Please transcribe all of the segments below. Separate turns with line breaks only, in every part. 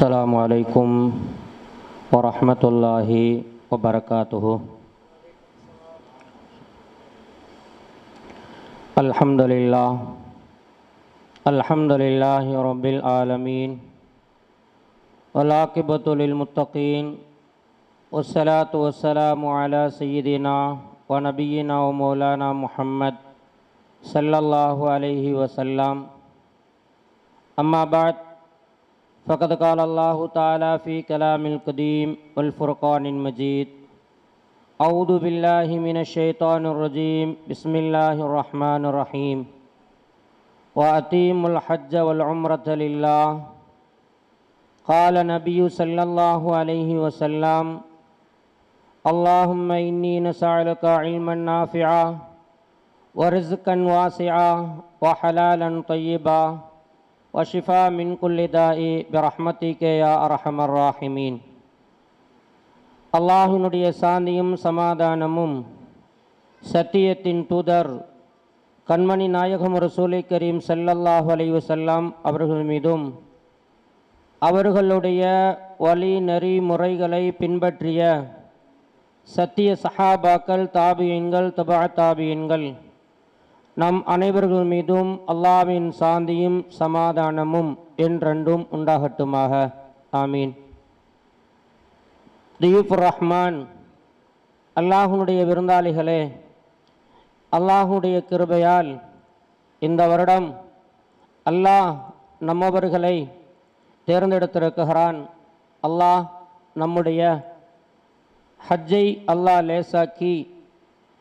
السلام عليكم ورحمة الله وبركاته. الحمد لله رب العالمين والعاقبة للمتقين والصلاة والسلام على سيدنا ونبينا ومولانا محمد صلى الله عليه وسلم. أما بعد، فقد قال الله تعالى في كلام القديم والفرقان المجيد: أعوذ بالله من الشيطان الرجيم، بسم الله الرحمن الرحيم. وأتيموا الحج والعمرة لله. قال النبي صلى الله عليه وسلم: اللهم إني نسألك علما نافعا ورزقا واسعا وحلالا طيبا وشفاء من كل داء برحمتك يا أرحم الراحمين. அல்லாஹ்வினுடைய சாந்தியும் சமாதானமும் சத்தியத்தின் தூதர் கண்மணி நாயகம் ரசூலை கரீம் ஸல்லல்லாஹு அலைஹி வஸல்லம் அவர்கள் மீதும் அவர்களுடைய வழி நெறி முறைகளை பின்பற்றிய சத்திய சஹாபாக்கள், தாபியீன்கள், தபா தாபியீன்கள் நம் அனைவர்கள் மீதும் அல்லாஹ்வின் சாந்தியும் சமாதானமும் என்றென்றும் உண்டாகட்டுமாக. ஆமீன். தியூஃபுர் ரஹ்மான், அல்லாஹ்வுடைய விருந்தாளிகளே, அல்லாஹ்வுடைய கிருபையால் இந்த வருடம் அல்லாஹ் நம்மவர்களை தேர்ந்தெடுத்திருக்கிறான். அல்லாஹ் நம்முடைய ஹஜ்ஜை அல்லாஹ் லேசாக்கி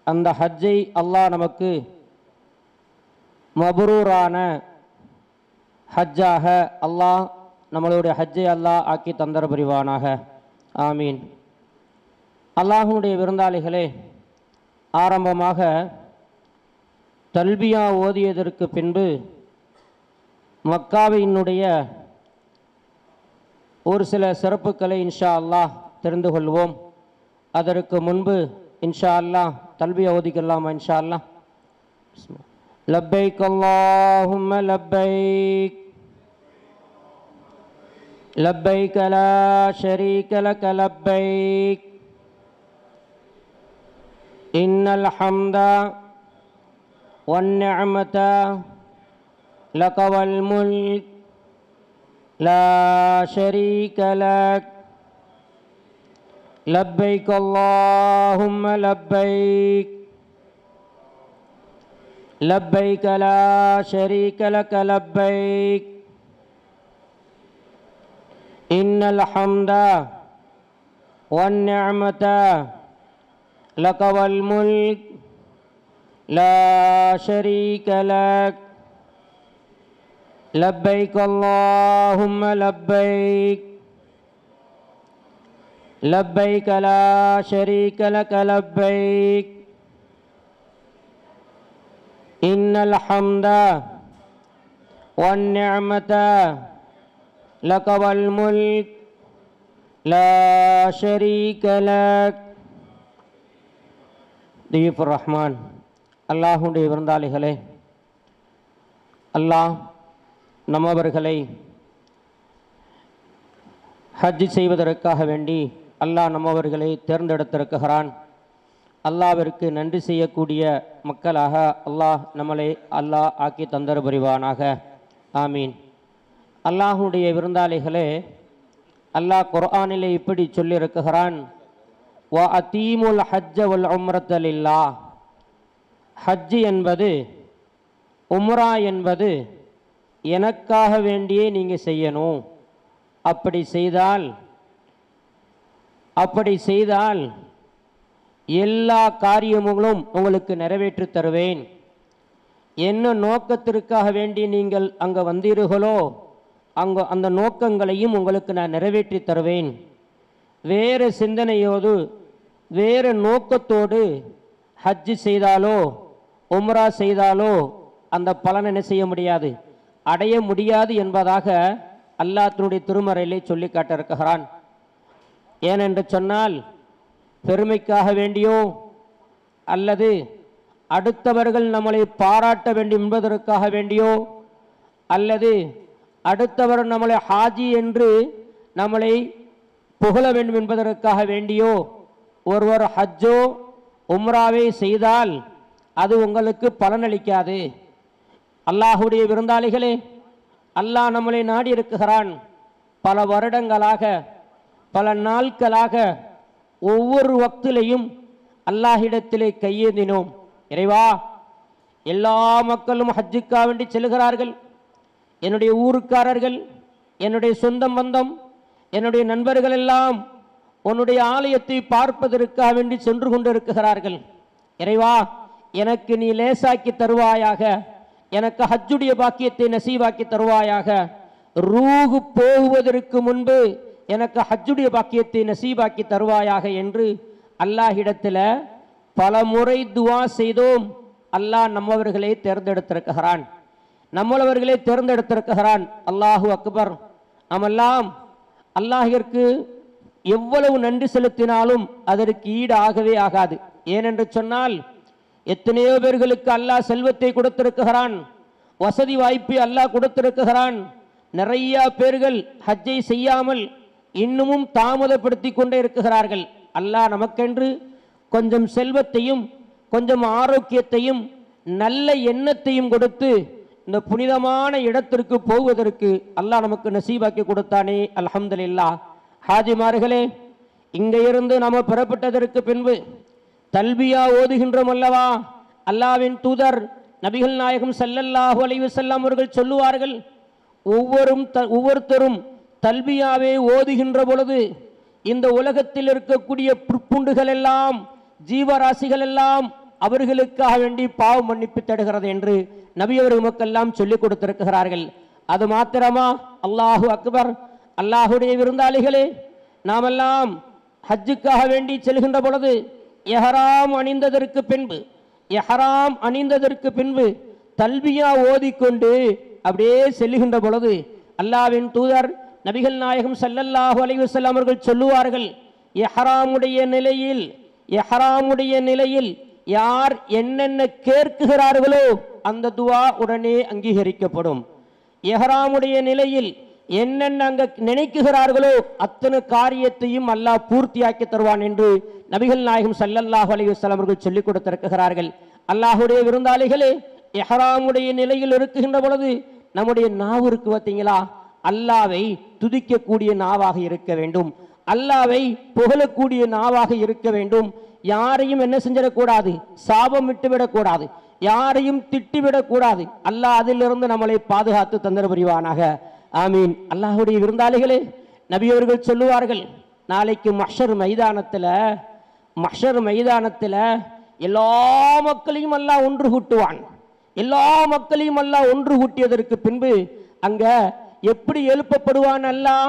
அந்த ஹஜ்ஜை அல்லாஹ் நமக்கு மபரூரான ஹஜ்ஜாக அல்லாஹ் நம்மளுடைய ஹஜ்ஜை அல்லாஹ் ஆக்கி தந்தர புரிவானாக. ஆமீன். அல்லாஹ்வுடைய விருந்தாளிகளே, ஆரம்பமாக தல்பியா ஓதியதற்கு பின்பு மக்காவினுடைய ஒரு சில சிறப்புகளை இன்ஷா அல்லாஹ் தெரிந்து கொள்வோம். அதற்கு முன்பு இன்ஷா அல்லாஹ் தல்பியா ஓதிக்கலாமா? இன்ஷா அல்லாஹ். லப்பைக் அல்லாஹும்ம லப்பைக் லப்பைக் லா ஷரீக லக லப்பைக் இன்னல் ஹம்த வன் நிஅமத லக வல் முல்க் லா ஷரீக லக் லப்பைக் அல்லாஹும்ம லப்பைக் لبيك لا شريك لك لبيك إن الحمد والنعمة لك والملك لا شريك لك لبيك اللهم لبيك لبيك لا شريك لك لبيك إن الحمد والنعمة لك والملك لا شريك لك. தியூஃபுர் ரஹ்மான், அல்லாஹ்வுடைய விருந்தாளிகளே, அல்லாஹ் நம்மவர்களை ஹஜ் செய்வதற்காக வேண்டி அல்லாஹ் நம்மவர்களை தேர்ந்தெடுத்திருக்கிறான். அல்லாஹ்விற்கு நன்றி செய்யக்கூடிய மக்களாக அல்லாஹ் நம்மளை அல்லாஹ் ஆக்கி தந்தர் புரிவானாக. ஆமீன். அல்லாஹ்வுடைய விருந்தாளிகளே, அல்லாஹ் குர்ஆனிலே இப்படி சொல்லியிருக்கிறான்: வ அதீமுல் ஹஜ்ஜ வல் உம்ரத லில்லாஹ். ஹஜ் என்பது, உம்ரா என்பது எனக்காக வேண்டியே நீங்கள் செய்யணும். அப்படி செய்தால் எல்லா காரியங்களும் உங்களுக்கு நிறைவேற்றி தருவேன். என்ன நோக்கத்திற்காக வேண்டி நீங்கள் அங்கே வந்தீர்களோ அந்த நோக்கங்களையும் உங்களுக்கு நான் நிறைவேற்றி தருவேன். வேறு சிந்தனையோடு வேறு நோக்கத்தோடு ஹஜ் செய்தாலோ உம்ரா செய்தாலோ அந்த பலனை என்ன செய்ய முடியாது, அடைய முடியாது என்பதாக அல்லாஹ் தன்னுடைய திருமறையிலே சொல்லி காட்டியிருக்கிறான். ஏனென்று சொன்னால், பெருமைக்காக வேண்டியோ அல்லது அடுத்தவர்கள் நம்மளை பாராட்ட வேண்டும் என்பதற்காக வேண்டியோ அல்லது அடுத்தவர் நம்மளை ஹாஜி என்று நம்மளை புகழ வேண்டும் என்பதற்காக வேண்டியோ ஒருவர் ஹஜ்ஜோ உம்ராவை செய்தால் அது உங்களுக்கு பலனளிக்காது. அல்லாஹுடைய விருந்தாளிகளே, அல்லாஹ் நம்மளை நாடி இருக்குகிறான். பல வருடங்களாக பல நாட்களாக ஒவ்வொரு வக்திலையும் அல்லாஹிடத்திலே கையேந்தினோம். இறைவா, எல்லா மக்களும் ஹஜ்ஜுக்காக வேண்டி செல்கிறார்கள். என்னுடைய ஊருக்காரர்கள், என்னுடைய சொந்த பந்தம், என்னுடைய நண்பர்கள் எல்லாம் உன்னுடைய ஆலயத்தை பார்ப்பதற்காக வேண்டி சென்று கொண்டிருக்கிறார்கள். இறைவா, எனக்கு நீ லேசாக்கி தருவாயாக, எனக்கு ஹஜ்ஜுடைய பாக்கியத்தை நசீவாக்கி தருவாயாக. ரூஹு போகுவதற்கு முன்பு எனக்கு ஹஜ்ஜுடைய பாக்கியத்தை நசீவாக்கி தருவாயாக என்று அல்லாஹிடத்தில் பல முறை துவா செய்தோம். அல்லாஹ் நம்மவர்களை தேர்ந்தெடுத்திருக்கிறான், நம்மளவர்களை தேர்ந்தெடுத்திருக்கிறான். அல்லாஹு அக்பர். நாமெல்லாம் அல்லாஹிற்கு எவ்வளவு நன்றி செலுத்தினாலும் அதற்கு ஈடு ஆகவே ஆகாது. ஏனென்று சொன்னால், எத்தனையோ பேர்களுக்கு அல்லாஹ் செல்வத்தை கொடுத்திருக்கிறான், வசதி வாய்ப்பை அல்லாஹ் கொடுத்திருக்கிறான். நிறைய பேர்கள் ஹஜ்ஜை செய்யாமல் இன்னமும் தாமதப்படுத்தி கொண்டே இருக்கிறார்கள். அல்லாஹ் நமக்கென்று கொஞ்சம் செல்வத்தையும் கொஞ்சம் ஆரோக்கியத்தையும் நல்ல எண்ணத்தையும் கொடுத்து இந்த புனிதமான இடத்திற்கு போவதற்கு அல்லாஹ் நமக்கு நசீபாக்கி கொடுத்தானே, அல்ஹம்துலில்லாஹ். ஹாஜிமார்களே, இங்கே இருந்து நாம் பெறப்பட்டதற்கு பின்பு தல்பியா ஓதுகின்றோம் அல்லவா? அல்லாஹ்வின் தூதர் நபிகள் நாயகம் ஸல்லல்லாஹு அலைஹி வஸல்லம் அவர்கள் சொல்லுவார்கள், ஒவ்வொருத்தரும் தல்பியாவே ஓதுகின்ற பொழுது இந்த உலகத்தில் இருக்கக்கூடிய புற்புண்டுகள் எல்லாம், ஜீவராசிகள் எல்லாம் அவர்களுக்காக வேண்டி பாவ மன்னிப்பு தருகிறது என்று நபி அவர்கள் மக்கெல்லாம் சொல்லிக் கொடுத்திருக்கிறார்கள். அது மாத்திரமா? அல்லாஹு அக்பர். அல்லாஹுடைய விருந்தாளிகளே, நாமெல்லாம் ஹஜ்ஜுக்காக வேண்டி செல்கின்ற பொழுது எஹராம் அணிந்ததற்கு பின்பு தல்பியா ஓதிக்கொண்டு அப்படியே செல்லுகின்ற பொழுது அல்லாஹ்வின் தூதர் நபிகள் நாயகம் ஸல்லல்லாஹு அலைஹி வஸல்லம் அவர்கள் சொல்லுவார்கள், எஹராமுடைய நிலையில் யார் என்னென்ன கேட்கிறார்களோ அந்த துவா உடனே அங்கீகரிக்கப்படும். எஹராமுடைய நிலையில் என்னென்ன அங்க நினைக்குகிறார்களோ அத்தனை காரியத்தையும் அல்லாஹ் பூர்த்தியாக்கி தருவான் என்று நபிகள் நாயகம் ஸல்லல்லாஹு அலைஹி வஸல்லம் அவர்கள் சொல்லிக் கொடுத்திருக்கிறார்கள். அல்லாஹுடைய விருந்தாளிகளே, எஹராமுடைய நிலையில் இருக்குகின்ற பொழுது நம்முடைய நாவு இருக்கு பார்த்தீங்களா, அல்லாவை துதிக்கக்கூடிய நாவாக இருக்க வேண்டும், அல்லாவை புகழக்கூடிய நாவாக இருக்க வேண்டும். யாரையும் என்ன செஞ்சிடக்கூடாது, சாபம் விட்டுவிடக்கூடாது, யாரையும் திட்டிவிடக்கூடாது. அல்லாஹ் அதிலிருந்து நம்மளை பாதுகாத்து தந்தர புரிவானாக. ஆமீன். அல்லாஹுடைய விருந்தாளிகளே, நபியவர்கள் சொல்லுவார்கள், நாளைக்கு மஹ்ஷர் மைதானத்தில் எல்லா மக்களையும் அல்லாஹ் ஒன்று கூட்டுவான். எல்லா மக்களையும் அல்லாஹ் ஒன்று கூட்டியதற்கு பின்பு அங்க எப்படி எழுப்பப்படுவான்? அல்லாஹ்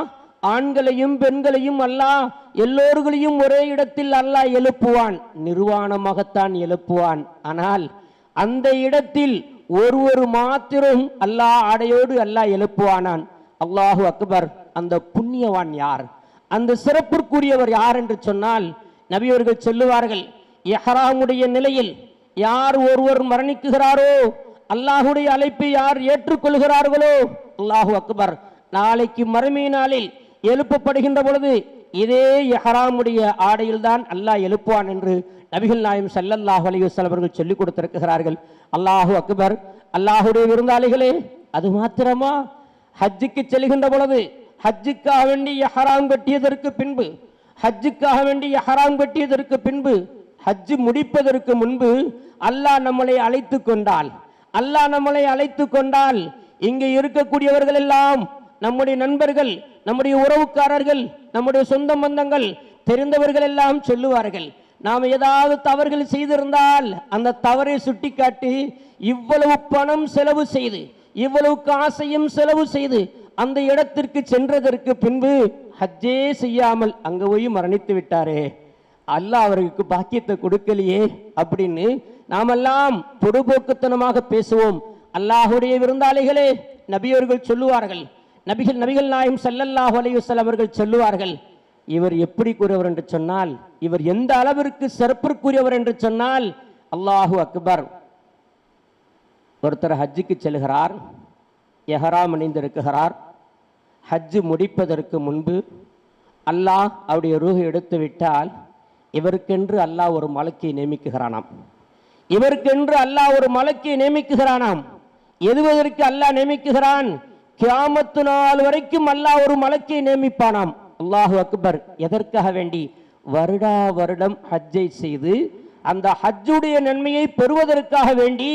ஆண்களையும் பெண்களையும் அல்லாஹ் எல்லோர்களையும் ஒரே இடத்தில் அல்லாஹ் எழுப்புவான். நிர்வாணமாகத்தான் எழுப்புவான். ஆனால் அந்த இடத்தில் ஒருவர் மாத்திரம் அல்லாஹ் ஆடையோடு அல்லாஹ் எழுப்புவானான். அல்லாஹு அக்பர். அந்த புண்ணியவான் யார், அந்த சிறப்பிற்குரியவர் யார் என்று சொன்னால், நபியவர்கள் சொல்லுவார்கள், இஹ்ராமுடைய நிலையில் யார் ஒருவர் மரணிக்குகிறாரோ, அல்லாஹுடைய அழைப்பை யார் ஏற்றுக்கொள்கிறார்களோ, அல்லாஹு அக்பர், நாளைக்கு மறுமை நாளில் எழுப்பப்படுகின்ற பொழுது இதே இஹ்ராமுடைய ஆடையில் தான் அல்லாஹ் எழுப்புவான் என்று நபிகள் நாயகம் ஸல்லல்லாஹு அலைஹி வஸல்லம் அவர்கள் சொல்லிக் கொடுத்திருக்கிறார்கள். அல்லாஹு அக்பர். அல்லாஹுடைய விருந்தாளிகளே, அது மாத்திரமா? ஹஜ்ஜுக்கு செல்கின்ற பொழுது ஹஜ்ஜுக்காக வேண்டி இஹ்ராம் கட்டியதற்கு பின்பு ஹஜ்ஜு முடிப்பதற்கு முன்பு அல்லாஹ் நம்மளை அழைத்து கொண்டால் இங்கே இருக்கக்கூடியவர்கள் எல்லாம் நம்முடைய நண்பர்கள், நம்முடைய உறவுக்காரர்கள், நம்முடைய சொந்த பந்தங்கள், தெரிந்தவர்கள் எல்லாம் சொல்லுவார்கள், நாம் ஏதாவது தவறுகள் செய்திருந்தால் அந்த தவறை சுட்டிக்காட்டி இவ்வளவு பணம் செலவு செய்து, இவ்வளவு காசையும் செலவு செய்து அந்த இடத்திற்கு சென்றதற்கு பின்பு ஹஜ்ஜே செய்யாமல் அங்க போய் மரணித்து விட்டாரே, அல்லாஹ் அவருக்கு பாக்கியத்தை கொடுக்கலையே அப்படின்னு நாமெல்லாம் பொடுபோக்குத்தனமாக பேசுவோம். அல்லாஹுடைய விருந்தாளிகளே, நபியவர்கள் சொல்லுவார்கள், நபிகள் நாயகம் ஸல்லல்லாஹு அலைஹி வஸல்லம் அவர்கள் சொல்லுவார்கள், இவர் எப்படி கூறியவர் என்று சொன்னால், இவர் எந்த அளவிற்கு சிறப்பிற்குரியவர் என்று சொன்னால், அல்லாஹு அக்பர். ஒருத்தர் ஹஜ்ஜுக்கு செல்கிறார், எஹ்ராம் அணிந்திருக்கிறார். ஹஜ்ஜு முடிப்பதற்கு முன்பு அல்லாஹ் அவருடைய ரூஹை எடுத்து விட்டால் இவருக்கென்று அல்லாஹ் ஒரு மலக்கை நியமிக்குகிறானாம். இவருக்கென்று அல்லாஹ் ஒரு மலக்கை நியமிக்குகிறானாம். எதுவதற்கு அல்லாஹ் நியமிக்குகிறான்? கியாமத்து நாள் வரைக்கும் அல்லாஹ் ஒரு மலக்கை நியமிப்பானாம். அல்லாஹு அக்பர். எதற்காக வேண்டி? வருடா வருடம் ஹஜ்ஜை செய்து அந்த ஹஜ்ஜுடைய நன்மையை பெறுவதற்காக வேண்டி,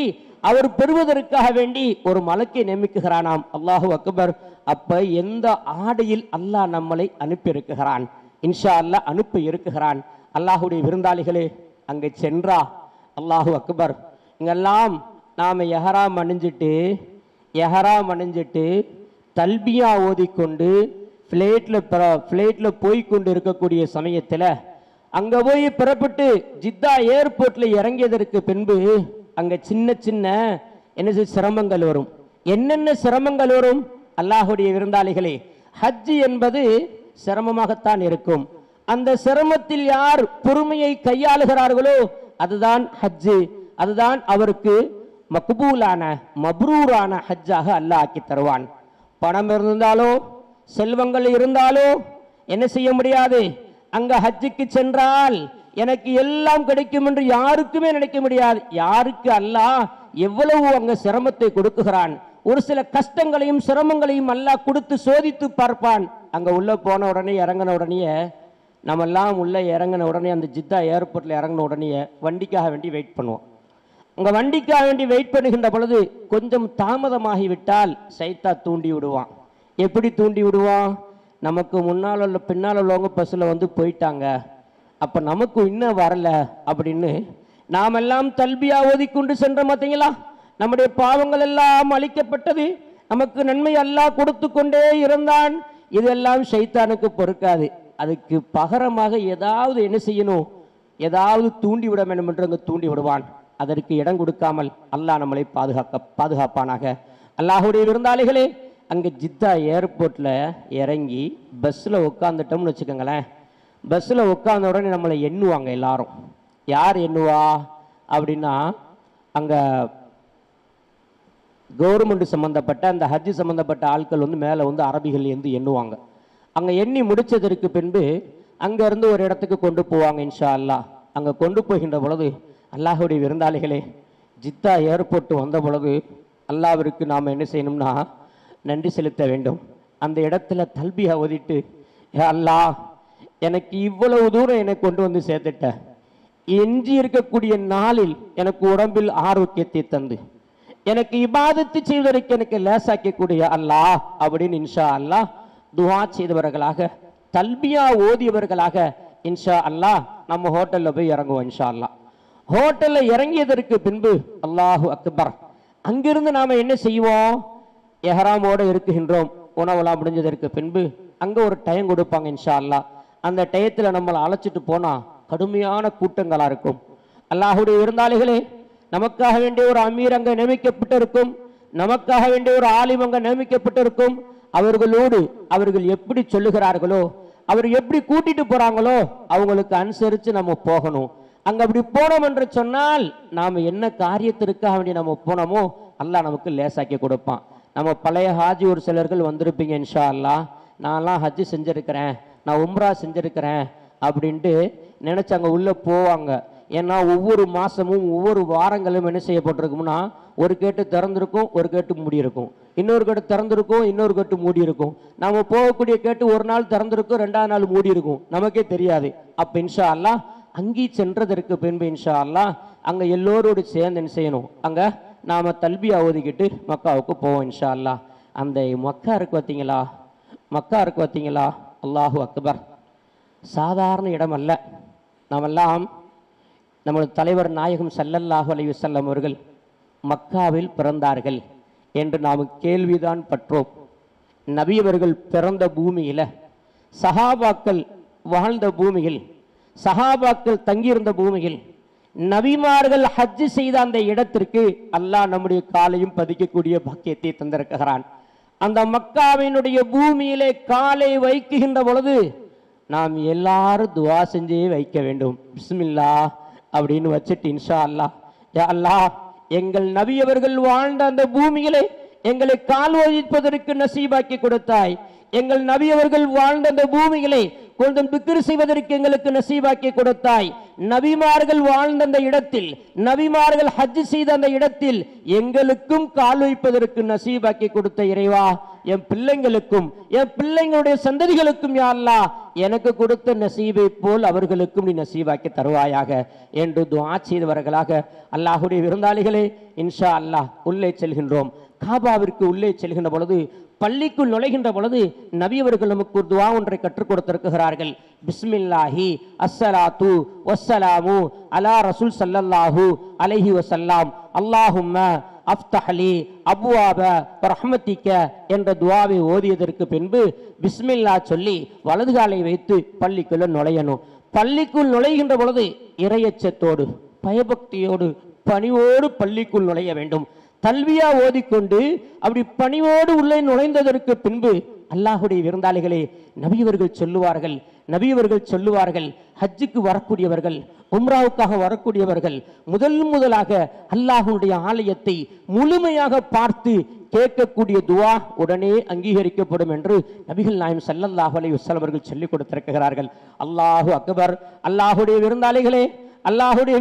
அவர் பெறுவதற்காக வேண்டி ஒரு மலக்கை நியமிக்குகிறானாம். அல்லாஹு அக்பர். அப்ப எந்த ஆடையில் அல்லாஹ் நம்மளை அனுப்பி இருக்கிறான்? இன்ஷா அல்லாஹ் அனுப்பி இருக்கிறான். அல்லாஹுடைய விருந்தாளிகளே, அங்கே சென்றா அல்லாஹு அக்பர், இங்கெல்லாம் நாம எஹராம் அணிஞ்சிட்டு தல்பியா ஓதிக்கொண்டு ஃப்ளைட்ல போய்கொண்டு இருக்கக்கூடிய சமயத்தில் அங்க போய் புறப்பட்டு ஜித்தா ஏர்போர்ட்ல இறங்கியதற்கு பின்பு அங்க சின்ன சின்ன என்ன சிரமங்கள் வரும். என்னென்ன சிரமங்கள் வரும்? அல்லாஹுடைய விருந்தாளிகளே, ஹஜ் என்பது சிரமமாகத்தான் இருக்கும். அந்த சிரமத்தில் யார் பொறுமையை கையாளுகிறார்களோ அதுதான் ஹஜ். அதுதான் அவருக்கு மக்பூலான மப்ரூரான ஹஜ்ஜாக அல்லாஹ் ஆக்கி தருவான். பணம் இருந்தாலோ செல்வங்கள் இருந்தாலோ என்ன செய்ய முடியாது. அங்க ஹஜ்ஜுக்கு சென்றால் எனக்கு எல்லாம் கிடைக்கும் என்று யாருக்குமே நினைக்க முடியாது. யாருக்கு அல்லாஹ் எவ்வளவு அங்க சிரமத்தை கொடுக்குகிறான். ஒரு சில கஷ்டங்களையும் சிரமங்களையும் அல்லாஹ் கொடுத்து சோதித்து பார்ப்பான். அங்க உள்ள போன உடனே இறங்கின உடனே நம்மெல்லாம் உள்ள இறங்கின உடனே அந்த ஜித்தா ஏர்போர்ட்ல இறங்கின உடனே வண்டிக்காக வேண்டி வெயிட் பண்ணுவோம். அங்க வண்டிக்காக வேண்டி வெயிட் பண்ணுகின்ற பொழுது கொஞ்சம் தாமதமாகிவிட்டால் சைத்தா தூண்டி விடுவான். எப்படி தூண்டி விடுவான்? நமக்கு முன்னால் உள்ள பின்னால் உள்ளவங்க பஸ்ஸில் வந்து போயிட்டாங்க, அப்போ நமக்கு இன்னும் வரல அப்படின்னு நாமெல்லாம் தல்பியா ஓதிக்கொண்டு சென்ற பார்த்தீங்களா, நம்முடைய பாவங்கள் எல்லாம் அழிக்கப்பட்டது, நமக்கு நன்மை அல்லாஹ் கொடுத்து கொண்டே இருந்தான். இதெல்லாம் ஷைத்தானுக்கு பொறுக்காது. அதுக்கு பகரமாக ஏதாவது என்ன செய்யணும், ஏதாவது தூண்டி விட வேண்டும் என்று அங்கு தூண்டி விடுவான். அதற்கு இடம் கொடுக்காமல் அல்லாஹ் நம்மளை பாதுகாப்பானாக. அல்லாஹுடைய விருந்தாளிகளே, அங்கே ஜித்தா ஏர்போர்ட்டில் இறங்கி பஸ்ஸில் உட்காந்துட்டோம்னு வச்சுக்கோங்களேன். பஸ்ஸில் உட்காந்த உடனே நம்மளை எண்ணுவாங்க எல்லாரும். யார் எண்ணுவா அப்படின்னா, அங்கே கவர்மெண்ட் சம்மந்தப்பட்ட அந்த ஹஜ் சம்மந்தப்பட்ட ஆட்கள் வந்து மேலே வந்து அரபிகள் எண்ணுவாங்க. அங்கே எண்ணி முடித்ததற்கு பின்பு அங்கேருந்து ஒரு இடத்துக்கு கொண்டு போவாங்க இன்ஷா அல்லாஹ். அங்கே கொண்டு போகின்ற பொழுது அல்லாஹுடைய விருந்தாளிகளே, ஜித்தா ஏர்போர்ட் வந்த பொழுது அல்லாஹ்விற்கு நாம் என்ன செய்யணும்னா நன்றி செலுத்த வேண்டும். அந்த இடத்துல தல்பியா ஓதிட்டு, அல்லாஹ் எனக்கு இவ்வளவு தூரம் என்னை கொண்டு வந்து சேர்த்துட்ட, எஞ்சி இருக்கக்கூடிய நாளில் எனக்கு உடம்பில் ஆரோக்கியத்தை தந்து எனக்கு இபாதத்து செய்வதற்கு எனக்கு லேசாக்கக்கூடிய அல்லாஹ் அப்படின்னு இன்ஷா அல்லாஹ் துஆ செய்தவர்களாக தல்பியா ஓதியவர்களாக இன்ஷா அல்லாஹ் நம்ம ஹோட்டல்ல போய் இறங்குவோம். இன்ஷா அல்லாஹ் ஹோட்டல்ல இறங்கியதற்கு பின்பு அல்லாஹு அக்பர், அங்கிருந்து நாம என்ன செய்வோம், எஹராமோடு இருக்குகின்றோம். உணவெல்லாம் முடிஞ்சதற்கு பின்பு அங்கே ஒரு டைம் கொடுப்பாங்க இன்ஷா அல்லாஹ். அந்த டயத்தில் நம்மளை அழைச்சிட்டு போனால் கடுமையான கூட்டங்களாக இருக்கும். அல்லாஹுடைய விருந்தாளிகளே, நமக்காக வேண்டிய ஒரு அமீர் அங்கே நியமிக்கப்பட்டிருக்கும், நமக்காக வேண்டிய ஒரு ஆலிம் அங்கே நியமிக்கப்பட்டிருக்கும். அவர்களோடு அவர்கள் எப்படி சொல்லுகிறார்களோ, அவர் எப்படி கூட்டிட்டு போறாங்களோ அவங்களுக்கு அனுசரித்து நம்ம போகணும். அங்கே அப்படி போனோம் என்று சொன்னால் நாம் என்ன காரியத்திற்காக வேண்டி நம்ம போனோமோ அல்லாஹ் நமக்கு லேசாக்கி கொடுப்பான். நம்ம பழைய ஹாஜி ஒரு சிலர்கள் வந்திருப்பீங்க இன்ஷா அல்லாஹ், நான்லாம் ஹஜ்ஜு செஞ்சுருக்கிறேன், நான் உம்ரா செஞ்சுருக்கிறேன் அப்படின்ட்டு நினச்சி அங்கே உள்ளே போவாங்க. ஏன்னா ஒவ்வொரு மாதமும் ஒவ்வொரு வாரங்களும் என்ன செய்யப்பட்டிருக்கும்னா, ஒரு கேட்டு திறந்திருக்கும், ஒரு கேட்டு மூடி இருக்கும், இன்னொரு கேட்டு திறந்திருக்கும், இன்னொரு கேட்டு மூடி இருக்கும். நம்ம போகக்கூடிய கேட்டு ஒரு நாள் திறந்திருக்கும், ரெண்டாவது நாள் மூடி இருக்கும், நமக்கே தெரியாது. அப்போ இன்ஷா அல்லாஹ் அங்கி சென்றதற்கு பின்பு இன்ஷா அல்லாஹ் அங்கே எல்லோரோடு சேர்ந்து என்ன செய்யணும், அங்கே நாம் தல்பியா ஓதிக்கிட்டு மக்காவுக்கு போவோம் இன்ஷா அல்லாஹ். அந்த மக்கா இருக்கு பார்த்தீங்களா, மக்கா இருக்கு பார்த்தீங்களா, அல்லாஹு அக்பர், சாதாரண இடம் அல்ல. நாமெல்லாம் நமது தலைவர் நாயகம் ஸல்லல்லாஹு அலைஹி வஸல்லம் அவர்கள் மக்காவில் பிறந்தார்கள் என்று நாம் கேள்விதான் பற்றோம். நபியவர்கள் பிறந்த பூமியில், சஹாபாக்கள் வாழ்ந்த பூமியில், சஹாபாக்கள் தங்கியிருந்த பூமியில், நபிமார்கள் ஹஜ் செய்த அந்த இடத்திற்கு அல்லாஹ் நம்முடைய காலையும் பதிக்கக்கூடிய பாக்கியத்தை தந்திருக்கிறான். அந்த மக்காவினுடைய பூமியிலே காலை வைக்குகின்ற பொழுது நாம் எல்லாரும் துவா செஞ்சே வைக்க வேண்டும். பிஸ்மில்லா அப்படின்னு வச்சுட்டு இன்ஷா அல்லாஹ், யா அல்லாஹ் எங்கள் நபியவர்கள் வாழ்ந்த அந்த பூமியிலே எங்களை கால் வைப்பதற்கு நசீபாக்கி கொடுத்தாய். எங்கள் நபியவர்கள் வாழ்ந்த அந்த பூமியிலே கொஞ்சம் திக்ர் செய்வதற்கு எங்களுக்கு நசீபாக்கி கொடுத்தாய். நபிமார்கள் வாழ்ந்த அந்த இடத்தில், நபிமார்கள் ஹஜ் செய்த அந்த இடத்தில் எங்களுக்கும் கால் வைப்பதற்கு நசீபாக்கி கொடுத்த இறைவா, என் பிள்ளைங்களுக்கும் என் பிள்ளைங்களுடைய சந்ததிகளுக்கும் யா அல்லாஹ் எனக்கு கொடுத்த நசீபை போல் அவர்களுக்கும் நீ நசீபாக்கி தருவாயாக என்று துஆ செய்தவர்களாக அல்லாஹ்வுடைய விருந்தாளிகளே, இன்ஷா அல்லாஹ் உள்ளே செல்கின்றோம். காபாவிற்கு உள்ளே செல்கின்ற பொழுது, பள்ளிக்குள் நுழைகின்ற பொழுது நபி அவர்கள் நமக்கு ஒரு துஆ ஒன்றை கற்றுக் கொடுத்திருக்கிறார்கள். பிஸ்மில்லாஹி அஸ்ஸலாத்து வஸ்ஸலாமு அலா ரசூல் ஸல்லல்லாஹு அலைஹி வஸல்லம் அல்லாஹும்ம அஃப்தஹ்லி அப்வாப ரஹ்மத்திக என்ற துஆவை ஓதியதற்கு பின்பு பிஸ்மில்லா சொல்லி வலது காலை வைத்து பள்ளிக்குள்ள நுழையணும். பள்ளிக்குள் நுழைகின்ற பொழுது இறையச்சத்தோடு, பயபக்தியோடு, பணிவோடு பள்ளிக்குள் நுழைய வேண்டும். தல்வியா ஓதிக்கொண்டு அப்படி பணிவோடு உள்ளே நுழைந்ததற்கு பின்பு அல்லாஹுடைய விருந்தாளிகளே, நபியவர்கள் சொல்லுவார்கள், ஹஜ்ஜுக்கு வரக்கூடியவர்கள், உம்ராவுக்காக வரக்கூடியவர்கள் முதலாக அல்லாஹ்வுடைய ஆலயத்தை முழுமையாக பார்த்து கேட்கக்கூடிய துஆ உடனே அங்கீகரிக்கப்படும் என்று நபிகள் நாயகம் ஸல்லல்லாஹு அலைஹி வஸல்லம் அவர்கள் சொல்லிக் கொடுத்திருக்கிறார்கள். அல்லாஹு அக்பர். அல்லாஹுடைய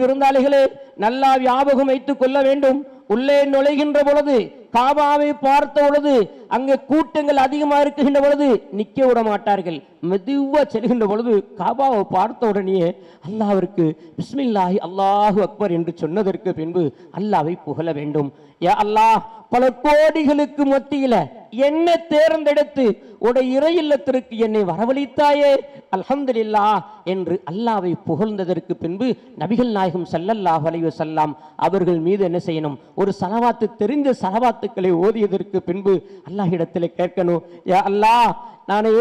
விருந்தாளிகளே நல்லா ஞாபகம் வைத்துக் கொள்ள வேண்டும். உள்ளே நுழைகின்ற பொழுது, காபாவை பார்த்த பொழுது, அங்கே கூட்டங்கள் அதிகமாக இருக்கின்ற பொழுது நிக்க விட மாட்டார்கள். மெதுவா செல்கின்ற பொழுது காபாவை பார்த்த உடனே அல்லாஹ்விற்கு பிஸ்மில்லாஹி அல்லாஹு அக்பர் என்று சொன்னதற்கு பின்பு அல்லாஹ்வை புகழ வேண்டும். யா அல்லாஹ், பல கோடிகளுக்கு மத்தியில என்ன தேர்ந்தெடுத்து உடைய இறை இல்லத்திற்கு என்னை வரவழைத்தாயே, அல்ஹம்துலில்லாஹ் என்று அல்லாஹ்வை புகழ்ந்ததற்கு பின்பு நபிகள் நாயகம் ஸல்லல்லாஹு அலைஹி வஸல்லம் அவர்கள் மீது என்ன செய்யணும்? ஒரு ஸலவாத்து, தெரிந்த ஸலவாத்துக்களை ஓதியதற்கு பின்பு அல்லாஹ் இடத்திலே கேட்கணும். யா அல்லாஹ், நானே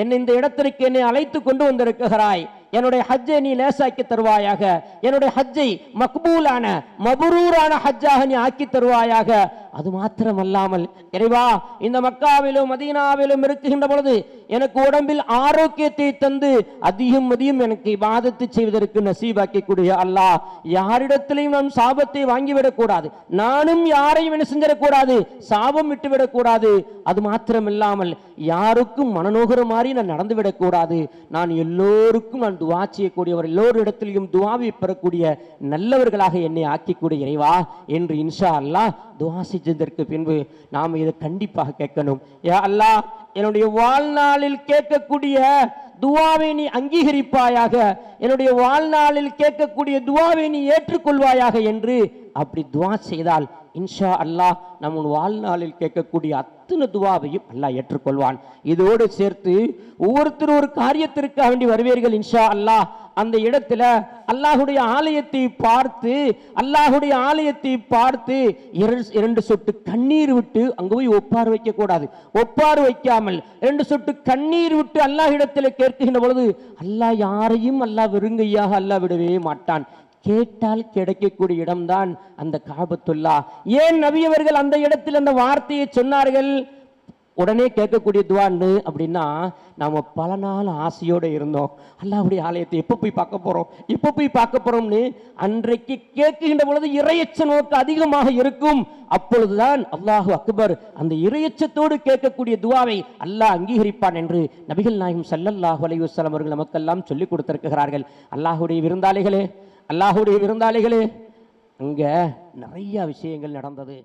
என்னை இந்த இடத்திற்கு என்னை அழைத்து கொண்டு வந்திருக்கிறாய், என்னுடைய ஹஜ்ஜை நீ லேசாக்கி தருவாயாக, என்னுடைய ஹஜ்ஜை மக்பூலான மபரூரான ஹஜ்ஜாக நீ ஆக்கி தருவாயாக. அது மாத்திரமல்லாமல் இறைவா, இந்த மக்காவிலும் மதீனாவிலும் இருக்குகின்ற பொழுது எனக்கு உடம்பில் ஆரோக்கியத்தை தந்து அதிகம் எனக்கு இபாதத்து செய்வதற்கு நசீபாக்கி கூடிய அல்லாஹ், யாரிடத்திலையும் நாம் சாபத்தை வாங்கிவிடக் கூடாது, நானும் யாரையும் என்ன செஞ்சிடக்கூடாது, சாபம் விட்டுவிடக் கூடாது. அது மாத்திரமில்லாமல் யாருக்கும் மனநோகிற மாதிரி நான் நடந்துவிடக் கூடாது. நான் எல்லோருக்கும் நான் துஆ செய்யக்கூடியவர், எல்லோரிடத்திலையும் துஆவை பெறக்கூடிய நல்லவர்களாக என்னை ஆக்கிக்கூடிய இறைவா என்று இன்ஷா அல்லாஹ் துஆ செஞ்சதற்கு பின்பு நாம் இதை கண்டிப்பாக கேட்கணும். யா அல்லாஹ், என்னுடைய வாழ்நாளில் கேட்கக்கூடிய துஆவை நீ அங்கீகரிப்பாயாக, என்னுடைய வாழ்நாளில் கேட்கக்கூடிய துஆவை நீ ஏற்றுக்கொள்வாயாக என்று அப்படி துஆ செய்தால் இன்ஷா அல்லாஹ் நம் வாழ்நாளில் கேட்கக்கூடிய அத்தனை துஆவையும் அல்லாஹ் ஏற்றுக்கொள்வான். இதோடு சேர்த்து ஒவ்வொருத்தரும் ஒரு காரியத்திற்காக வேண்டி வருவீர்கள். இன்ஷா அல்லாஹ் அந்த இடத்துல அல்லாஹுடைய ஆலயத்தை பார்த்து இரண்டு சொட்டு கண்ணீர் விட்டு அங்க போய் ஒப்பார் வைக்க கூடாது. ஒப்பார் வைக்காமல் 2 சொட்டு கண்ணீர் விட்டு அல்லாஹ் இடத்துல கேட்கின்ற பொழுது அல்லாஹ் யாரையும் அல்லாஹ் வெறுங்கையாக அல்லாஹ் விடவே மாட்டான். கேட்டால் கிடைக்கக்கூடிய இடம்தான் அந்த காபத்துல்லா. ஏன் நபி அவர்கள் அந்த இடத்தில் அந்த வார்த்தையை சொன்னார்கள்? உடனே கேட்கக்கூடிய துஆன்னு அப்படின்னா, நாம பல நாள் ஆசையோடு இருந்தோம், அல்லாஹ்வுடைய ஆலயத்தை எப்போ போய் பார்க்க போறோம்னு அன்றைக்கு கேட்கின்ற பொழுது இறையச்ச நோக்கு அதிகமாக இருக்கும். அப்பொழுதுதான் அல்லாஹு அக்பர், அந்த இறையச்சத்தோடு கேட்கக்கூடிய துஆவை அல்லாஹ் அங்கீகரிப்பான் என்று நபிகள் நாயகம் ஸல்லல்லாஹு அலைஹி வஸல்லம் அவர்கள் நமக்கெல்லாம் சொல்லிக் கொடுத்திருக்கிறார்கள். அல்லாஹ்வுடைய விருந்தாளிகளே, அங்க நிறைய விஷயங்கள் நடந்தது.